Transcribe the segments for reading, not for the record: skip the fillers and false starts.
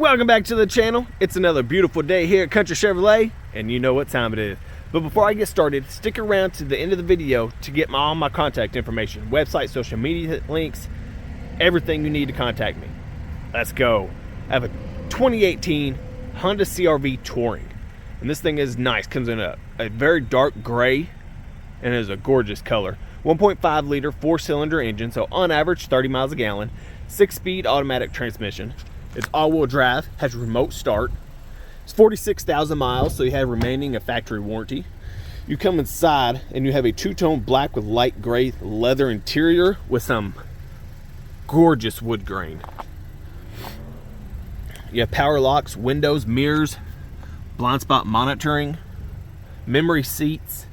Welcome back to the channel. It's another beautiful day here at Country Chevrolet, and you know what time it is. But before I get started, stick around to the end of the video to get all my contact information, website, social media links, everything you need to contact me. Let's go. I have a 2018 Honda CR-V Touring, and this thing is nice. Comes in a very dark gray, and is a gorgeous color. 1.5 liter 4-cylinder engine, so on average 30 miles a gallon. 6-speed automatic transmission. It's all-wheel drive, has remote start. It's 46,000 miles, so you have remaining a factory warranty. You come inside and you have a two-tone black with light gray leather interior with some gorgeous wood grain. You have power locks, windows, mirrors, blind spot monitoring, memory seats.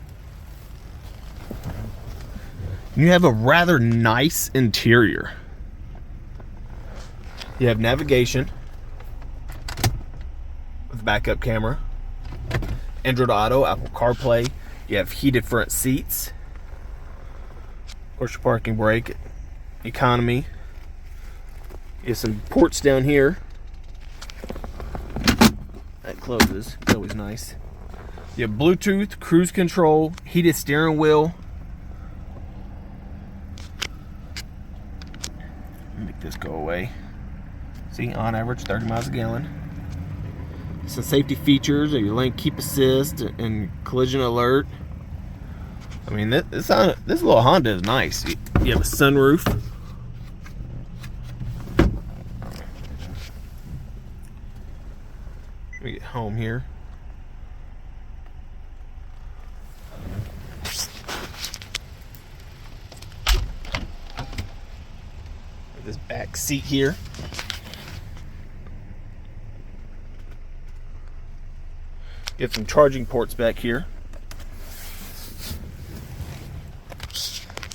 You have a rather nice interior. You have navigation with backup camera, Android Auto, Apple CarPlay. You have heated front seats. Of course, your parking brake, economy. You have some ports down here. That closes. It's always nice. You have Bluetooth, cruise control, heated steering wheel. Make this go away. See, on average 30 miles a gallon. Some safety features are your lane keep assist and collision alert. I mean, this little Honda is nice. You have a sunroof. Let me get home here. This back seat here. You have some charging ports back here.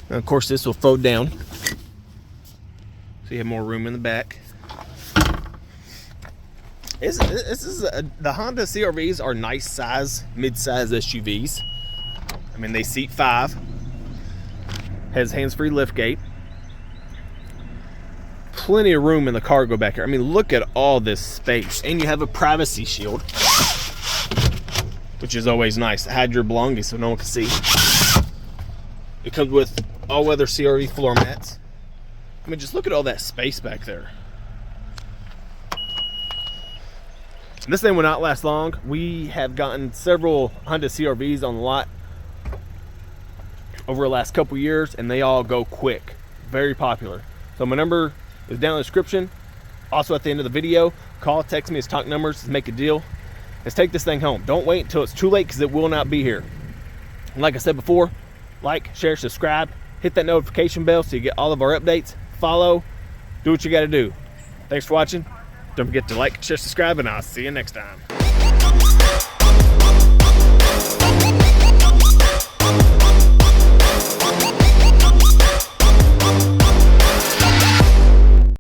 And of course, this will fold down, so you have more room in the back. The Honda CR-Vs are nice size, mid-size SUVs. I mean, they seat 5. Has hands-free liftgate. Plenty of room in the cargo back here. I mean, look at all this space. And you have a privacy shield, which is always nice. Hide your belongings so no one can see. It comes with all-weather CR-V floor mats. I mean, just look at all that space back there. And this thing will not last long. We have gotten several Honda CR-Vs on the lot over the last couple years, and they all go quick. Very popular. So my number is down in the description. Also at the end of the video. Call, text me, let's talk numbers, let's make a deal. Let's take this thing home. Don't wait until it's too late, because it will not be here. And like I said before, like, share, subscribe, hit that notification bell so you get all of our updates. Follow, do what you got to do. Thanks for watching. Don't forget to like, share, subscribe, and I'll see you next time.